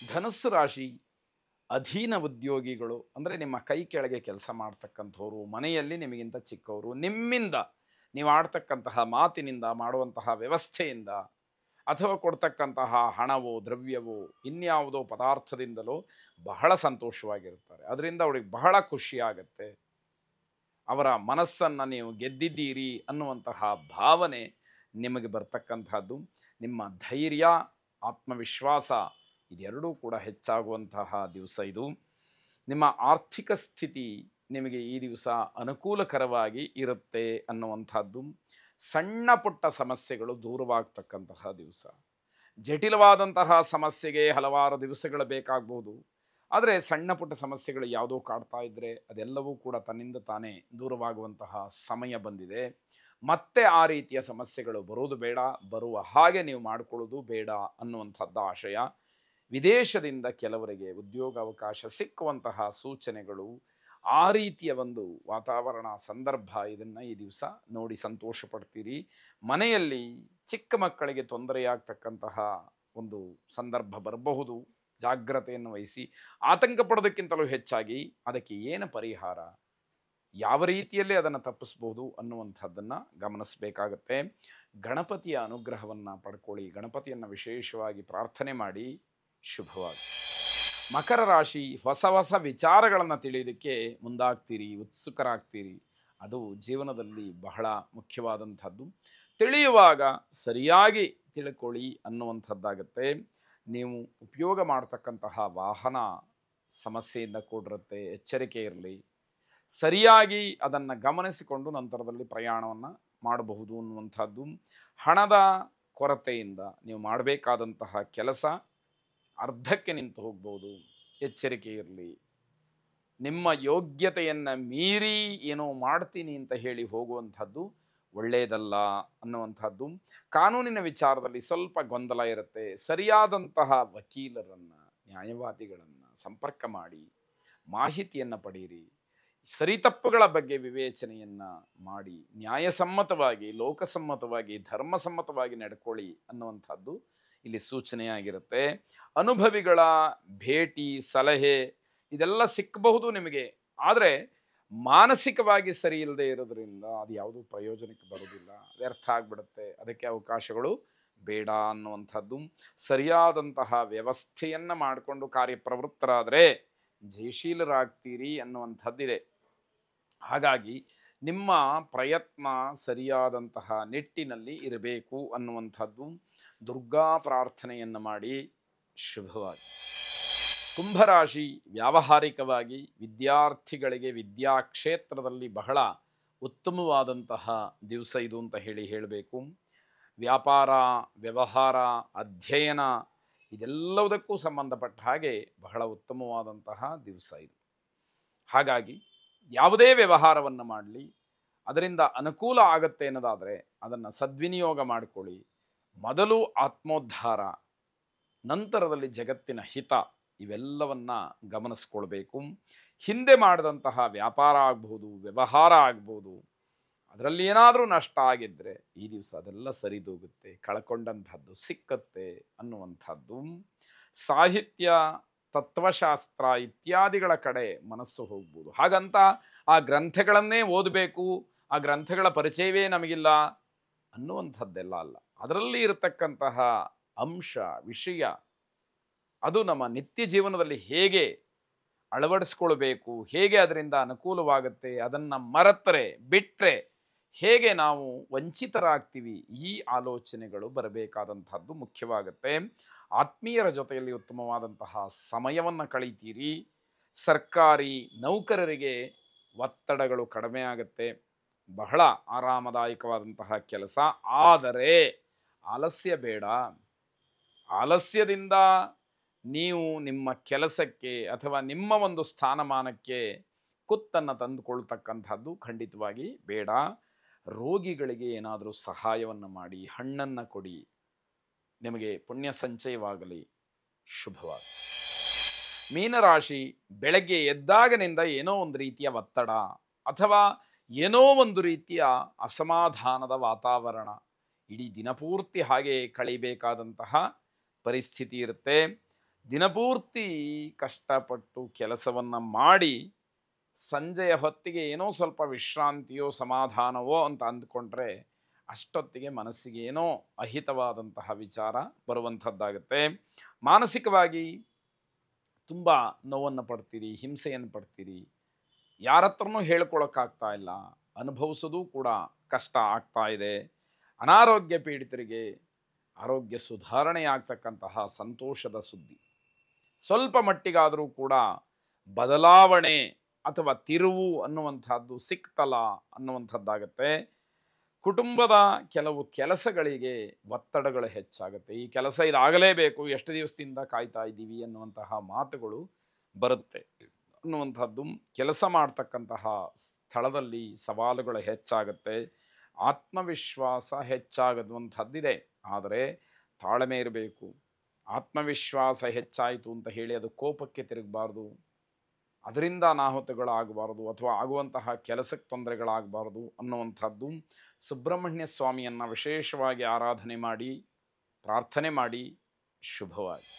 ಧನುಸ್ಸು ರಾಶಿ ಅಧೀನ ಉದ್ಯೋಗಿಗಳು ಅಂದರೆ ನಿಮ್ಮ ಕೈ ಕೆಳಗೆ ಕೆಲಸ ಮಾಡ್ತಕ್ಕಂಥವ್ರು, ಮನೆಯಲ್ಲಿ ನಿಮಗಿಂತ ಚಿಕ್ಕವರು, ನಿಮ್ಮಿಂದ ನೀವು ಆಡ್ತಕ್ಕಂತಹ ಮಾತಿನಿಂದ, ಮಾಡುವಂತಹ ವ್ಯವಸ್ಥೆಯಿಂದ ಅಥವಾ ಕೊಡ್ತಕ್ಕಂತಹ ಹಣವೋ ದ್ರವ್ಯವೋ ಇನ್ಯಾವುದೋ ಪದಾರ್ಥದಿಂದಲೋ ಬಹಳ ಸಂತೋಷವಾಗಿರ್ತಾರೆ. ಅದರಿಂದ ಅವಳಿಗೆ ಬಹಳ ಖುಷಿಯಾಗತ್ತೆ. ಅವರ ಮನಸ್ಸನ್ನು ನೀವು ಗೆದ್ದಿದ್ದೀರಿ ಅನ್ನುವಂತಹ ಭಾವನೆ ನಿಮಗೆ ಬರ್ತಕ್ಕಂಥದ್ದು. ನಿಮ್ಮ ಧೈರ್ಯ, ಆತ್ಮವಿಶ್ವಾಸ ಇದೆರಡೂ ಕೂಡ ಹೆಚ್ಚಾಗುವಂತಹ ದಿವಸ ಇದು. ನಿಮ್ಮ ಆರ್ಥಿಕ ಸ್ಥಿತಿ ನಿಮಗೆ ಈ ದಿವಸ ಅನುಕೂಲಕರವಾಗಿ ಇರುತ್ತೆ ಅನ್ನುವಂಥದ್ದು. ಸಣ್ಣ ಪುಟ್ಟ ಸಮಸ್ಯೆಗಳು ದೂರವಾಗ್ತಕ್ಕಂತಹ ದಿವಸ. ಜಟಿಲವಾದಂತಹ ಸಮಸ್ಯೆಗೆ ಹಲವಾರು ದಿವಸಗಳು ಬೇಕಾಗಬಹುದು. ಆದರೆ ಸಣ್ಣ ಪುಟ್ಟ ಸಮಸ್ಯೆಗಳು ಯಾವುದೋ ಕಾಡ್ತಾ ಇದ್ದರೆ ಅದೆಲ್ಲವೂ ಕೂಡ ತನ್ನಿಂದ ತಾನೇ ದೂರವಾಗುವಂತಹ ಸಮಯ ಬಂದಿದೆ. ಮತ್ತೆ ಆ ರೀತಿಯ ಸಮಸ್ಯೆಗಳು ಬರೋದು ಬೇಡ, ಬರುವ ಹಾಗೆ ನೀವು ಮಾಡಿಕೊಳ್ಳೋದು ಬೇಡ ಅನ್ನುವಂಥದ್ದು ಆಶಯ. ವಿದೇಶದಿಂದ ಕೆಲವರಿಗೆ ಉದ್ಯೋಗ ಅವಕಾಶ ಸಿಕ್ಕುವಂತಹ ಸೂಚನೆಗಳು, ಆ ರೀತಿಯ ಒಂದು ವಾತಾವರಣ ಸಂದರ್ಭ ಇದನ್ನು ಈ ದಿವಸ ನೋಡಿ ಸಂತೋಷ ಪಡ್ತೀರಿ. ಮನೆಯಲ್ಲಿ ಚಿಕ್ಕ ಮಕ್ಕಳಿಗೆ ತೊಂದರೆಯಾಗ್ತಕ್ಕಂತಹ ಒಂದು ಸಂದರ್ಭ ಬರಬಹುದು. ಜಾಗ್ರತೆಯನ್ನು ವಹಿಸಿ. ಆತಂಕ ಪಡೋದಕ್ಕಿಂತಲೂ ಹೆಚ್ಚಾಗಿ ಅದಕ್ಕೆ ಏನು ಪರಿಹಾರ, ಯಾವ ರೀತಿಯಲ್ಲಿ ಅದನ್ನು ತಪ್ಪಿಸ್ಬೋದು ಅನ್ನುವಂಥದ್ದನ್ನು ಗಮನಿಸಬೇಕಾಗತ್ತೆ. ಗಣಪತಿಯ ಅನುಗ್ರಹವನ್ನು ಪಡ್ಕೊಳ್ಳಿ. ಗಣಪತಿಯನ್ನು ವಿಶೇಷವಾಗಿ ಪ್ರಾರ್ಥನೆ ಮಾಡಿ. ಶುಭವಾಗಿ. ಮಕರ ರಾಶಿ ಹೊಸ ಹೊಸ ವಿಚಾರಗಳನ್ನು ತಿಳಿಯೋದಕ್ಕೆ ಮುಂದಾಗ್ತೀರಿ, ಉತ್ಸುಕರಾಗ್ತೀರಿ. ಅದು ಜೀವನದಲ್ಲಿ ಬಹಳ ಮುಖ್ಯವಾದಂಥದ್ದು. ತಿಳಿಯುವಾಗ ಸರಿಯಾಗಿ ತಿಳ್ಕೊಳ್ಳಿ ಅನ್ನುವಂಥದ್ದಾಗತ್ತೆ. ನೀವು ಉಪಯೋಗ ಮಾಡ್ತಕ್ಕಂತಹ ವಾಹನ ಸಮಸ್ಯೆಯಿಂದ ಕೂಡಿರುತ್ತೆ, ಎಚ್ಚರಿಕೆ ಇರಲಿ. ಸರಿಯಾಗಿ ಅದನ್ನು ಗಮನಿಸಿಕೊಂಡು ನಂತರದಲ್ಲಿ ಪ್ರಯಾಣವನ್ನು ಮಾಡಬಹುದು ಅನ್ನುವಂಥದ್ದು. ಹಣದ ಕೊರತೆಯಿಂದ ನೀವು ಮಾಡಬೇಕಾದಂತಹ ಕೆಲಸ ಅರ್ಧಕ್ಕೆ ನಿಂತು ಹೋಗ್ಬೋದು, ಎಚ್ಚರಿಕೆ ಇರಲಿ. ನಿಮ್ಮ ಯೋಗ್ಯತೆಯನ್ನು ಮೀರಿ ಏನೋ ಮಾಡ್ತೀನಿ ಅಂತ ಹೇಳಿ ಹೋಗುವಂಥದ್ದು ಒಳ್ಳೆಯದಲ್ಲ ಅನ್ನುವಂಥದ್ದು. ಕಾನೂನಿನ ವಿಚಾರದಲ್ಲಿ ಸ್ವಲ್ಪ ಗೊಂದಲ ಇರುತ್ತೆ. ಸರಿಯಾದಂತಹ ವಕೀಲರನ್ನು, ನ್ಯಾಯವಾದಿಗಳನ್ನು ಸಂಪರ್ಕ ಮಾಡಿ ಮಾಹಿತಿಯನ್ನು ಪಡೆಯಿರಿ. ಸರಿತಪ್ಪುಗಳ ಬಗ್ಗೆ ವಿವೇಚನೆಯನ್ನು ಮಾಡಿ ನ್ಯಾಯಸಮ್ಮತವಾಗಿ, ಲೋಕಸಮ್ಮತವಾಗಿ, ಧರ್ಮಸಮ್ಮತವಾಗಿ ನಡ್ಕೊಳ್ಳಿ ಅನ್ನುವಂಥದ್ದು ಇಲ್ಲಿ ಸೂಚನೆಯಾಗಿರುತ್ತೆ. ಅನುಭವಿಗಳ ಭೇಟಿ, ಸಲಹೆ ಇದೆಲ್ಲ ಸಿಕ್ಕಬಹುದು ನಿಮಗೆ. ಆದರೆ ಮಾನಸಿಕವಾಗಿ ಸರಿ ಇಲ್ಲದೆ ಇರೋದ್ರಿಂದ ಅದು ಯಾವುದೂ ಪ್ರಯೋಜನಕ್ಕೆ ಬರೋದಿಲ್ಲ, ವ್ಯರ್ಥ ಆಗಿಬಿಡುತ್ತೆ. ಅದಕ್ಕೆ ಅವಕಾಶಗಳು ಬೇಡ ಅನ್ನುವಂಥದ್ದು. ಸರಿಯಾದಂತಹ ವ್ಯವಸ್ಥೆಯನ್ನು ಮಾಡಿಕೊಂಡು ಕಾರ್ಯಪ್ರವೃತ್ತರಾದರೆ ಜಯಶೀಲರಾಗ್ತೀರಿ ಅನ್ನುವಂಥದ್ದಿದೆ. ಹಾಗಾಗಿ ನಿಮ್ಮ ಪ್ರಯತ್ನ ಸರಿಯಾದಂತಹ ನಿಟ್ಟಿನಲ್ಲಿ ಇರಬೇಕು ಅನ್ನುವಂಥದ್ದು. ದುರ್ಗಾ ಪ್ರಾರ್ಥನೆಯನ್ನು ಮಾಡಿ. ಶುಭವಾಗಿ. ಕುಂಭರಾಶಿ ವ್ಯಾವಹಾರಿಕವಾಗಿ ವಿದ್ಯಾರ್ಥಿಗಳಿಗೆ ವಿದ್ಯಾಕ್ಷೇತ್ರದಲ್ಲಿ ಬಹಳ ಉತ್ತಮವಾದಂತಹ ದಿವಸ ಇದು ಅಂತ ಹೇಳಬೇಕು. ವ್ಯಾಪಾರ, ವ್ಯವಹಾರ, ಅಧ್ಯಯನ ಇದೆಲ್ಲದಕ್ಕೂ ಸಂಬಂಧಪಟ್ಟ ಹಾಗೆ ಬಹಳ ಉತ್ತಮವಾದಂತಹ ದಿವಸ ಇದು. ಹಾಗಾಗಿ ಯಾವುದೇ ವ್ಯವಹಾರವನ್ನು ಮಾಡಲಿ, ಅದರಿಂದ ಅನುಕೂಲ ಆಗತ್ತೆ ಅನ್ನೋದಾದರೆ ಅದನ್ನು ಸದ್ವಿನಿಯೋಗ ಮಾಡಿಕೊಳ್ಳಿ. ಮೊದಲು ಆತ್ಮೋದ್ಧಾರ, ನಂತರದಲ್ಲಿ ಜಗತ್ತಿನ ಹಿತ ಇವೆಲ್ಲವನ್ನು ಗಮನಿಸ್ಕೊಳ್ಬೇಕು. ಹಿಂದೆ ಮಾಡಿದಂತಹ ವ್ಯಾಪಾರ ಆಗ್ಬೋದು, ವ್ಯವಹಾರ ಆಗ್ಬೋದು, ಅದರಲ್ಲಿ ಏನಾದರೂ ನಷ್ಟ ಆಗಿದ್ದರೆ ಈ ದಿವಸ ಅದೆಲ್ಲ ಸರಿದೋಗುತ್ತೆ, ಕಳ್ಕೊಂಡಂಥದ್ದು ಸಿಕ್ಕತ್ತೆ ಅನ್ನುವಂಥದ್ದು. ಸಾಹಿತ್ಯ, ತತ್ವಶಾಸ್ತ್ರ ಇತ್ಯಾದಿಗಳ ಕಡೆ ಮನಸ್ಸು ಹೋಗ್ಬೋದು. ಹಾಗಂತ ಆ ಗ್ರಂಥಗಳನ್ನೇ ಓದಬೇಕು, ಆ ಗ್ರಂಥಗಳ ಪರಿಚಯವೇ ನಮಗಿಲ್ಲ ಅನ್ನುವಂಥದ್ದೆಲ್ಲ ಅಲ್ಲ. ಅದರಲ್ಲಿ ಇರತಕ್ಕಂತಹ ಅಂಶ, ವಿಷಯ ಅದು ನಮ್ಮ ನಿತ್ಯ ಜೀವನದಲ್ಲಿ ಹೇಗೆ ಅಳವಡಿಸ್ಕೊಳ್ಬೇಕು, ಹೇಗೆ ಅದರಿಂದ ಅನುಕೂಲವಾಗುತ್ತೆ, ಅದನ್ನು ಮರೆತರೆ ಬಿಟ್ಟರೆ ಹೇಗೆ ನಾವು ವಂಚಿತರಾಗ್ತೀವಿ, ಈ ಆಲೋಚನೆಗಳು ಬರಬೇಕಾದಂಥದ್ದು ಮುಖ್ಯವಾಗುತ್ತೆ. ಆತ್ಮೀಯರ ಜೊತೆಯಲ್ಲಿ ಉತ್ತಮವಾದಂತಹ ಸಮಯವನ್ನು ಕಳೀತೀರಿ. ಸರ್ಕಾರಿ ನೌಕರರಿಗೆ ಒತ್ತಡಗಳು ಕಡಿಮೆ ಆಗುತ್ತೆ. ಬಹಳ ಆರಾಮದಾಯಕವಾದಂತಹ ಕೆಲಸ. ಆದರೆ ಆಲಸ್ಯ ಬೇಡ. ಆಲಸ್ಯದಿಂದ ನೀವು ನಿಮ್ಮ ಕೆಲಸಕ್ಕೆ ಅಥವಾ ನಿಮ್ಮ ಒಂದು ಸ್ಥಾನಮಾನಕ್ಕೆ ಕುತ್ತನ್ನು ತಂದುಕೊಳ್ತಕ್ಕಂಥದ್ದು ಖಂಡಿತವಾಗಿ ಬೇಡ. ರೋಗಿಗಳಿಗೆ ಏನಾದರೂ ಸಹಾಯವನ್ನು ಮಾಡಿ, ಹಣ್ಣನ್ನು ಕೊಡಿ, ನಿಮಗೆ ಪುಣ್ಯ ಸಂಚಯವಾಗಲಿ. ಶುಭವಾಗಿ. ಮೀನರಾಶಿ ಬೆಳಗ್ಗೆ ಎದ್ದಾಗನಿಂದ ಏನೋ ಒಂದು ರೀತಿಯ ಒತ್ತಡ ಅಥವಾ ಏನೋ ಒಂದು ರೀತಿಯ ಅಸಮಾಧಾನದ ವಾತಾವರಣ, ಇಡೀ ದಿನಪೂರ್ತಿ ಹಾಗೆ ಕಳಿಬೇಕಾದಂತಹ ಪರಿಸ್ಥಿತಿ ಇರುತ್ತೆ. ದಿನಪೂರ್ತಿ ಕಷ್ಟಪಟ್ಟು ಕೆಲಸವನ್ನು ಮಾಡಿ ಸಂಜೆಯ ಹೊತ್ತಿಗೆ ಏನೋ ಸ್ವಲ್ಪ ವಿಶ್ರಾಂತಿಯೋ ಸಮಾಧಾನವೋ ಅಂತ ಅಂದ್ಕೊಂಡ್ರೆ ಅಷ್ಟೊತ್ತಿಗೆ ಮನಸ್ಸಿಗೆ ಏನೋ ಅಹಿತವಾದಂತಹ ವಿಚಾರ ಬರುವಂಥದ್ದಾಗುತ್ತೆ. ಮಾನಸಿಕವಾಗಿ ತುಂಬ ನೋವನ್ನು ಪಡ್ತೀರಿ, ಹಿಂಸೆಯನ್ನು ಪಡ್ತೀರಿ, ಯಾರ ಹತ್ರನೂ ಹೇಳ್ಕೊಳಕ್ಕಾಗ್ತಾ ಇಲ್ಲ, ಅನುಭವಿಸೋದು ಕೂಡ ಕಷ್ಟ ಆಗ್ತಾ ಇದೆ. ಅನಾರೋಗ್ಯ ಪೀಡಿತರಿಗೆ ಆರೋಗ್ಯ ಸುಧಾರಣೆ ಆಗ್ತಕ್ಕಂತಹ ಸಂತೋಷದ ಸುದ್ದಿ. ಸ್ವಲ್ಪ ಮಟ್ಟಿಗಾದರೂ ಕೂಡ ಬದಲಾವಣೆ ಅಥವಾ ತಿರುವು ಅನ್ನುವಂಥದ್ದು ಸಿಕ್ತಲ್ಲ ಅನ್ನುವಂಥದ್ದಾಗತ್ತೆ. ಕುಟುಂಬದ ಕೆಲವು ಕೆಲಸಗಳಿಗೆ ಒತ್ತಡಗಳು ಹೆಚ್ಚಾಗುತ್ತೆ. ಈ ಕೆಲಸ ಇದಾಗಲೇಬೇಕು, ಎಷ್ಟು ದಿವಸದಿಂದ ಕಾಯ್ತಾ ಇದ್ದೀವಿ ಅನ್ನುವಂತಹ ಮಾತುಗಳು ಬರುತ್ತೆ ಅನ್ನುವಂಥದ್ದು. ಕೆಲಸ ಮಾಡ್ತಕ್ಕಂತಹ ಸ್ಥಳದಲ್ಲಿ ಸವಾಲುಗಳು ಹೆಚ್ಚಾಗುತ್ತೆ, ಆತ್ಮವಿಶ್ವಾಸ ಹೆಚ್ಚಾಗುವಂಥದ್ದಿದೆ. ಆದರೆ ತಾಳ್ಮೆ ಇರಬೇಕು. ಆತ್ಮವಿಶ್ವಾಸ ಹೆಚ್ಚಾಯಿತು ಅಂತ ಹೇಳಿ ಅದು ಕೋಪಕ್ಕೆ ತಿರುಗಬಾರ್ದು, ಅದರಿಂದ ಅನಾಹುತಗಳಾಗಬಾರ್ದು ಅಥವಾ ಆಗುವಂತಹ ಕೆಲಸಕ್ಕೆ ತೊಂದರೆಗಳಾಗಬಾರ್ದು ಅನ್ನುವಂಥದ್ದು. ಸುಬ್ರಹ್ಮಣ್ಯ ಸ್ವಾಮಿಯನ್ನು ವಿಶೇಷವಾಗಿ ಆರಾಧನೆ ಮಾಡಿ ಪ್ರಾರ್ಥನೆ ಮಾಡಿ. ಶುಭವಾಗಿ.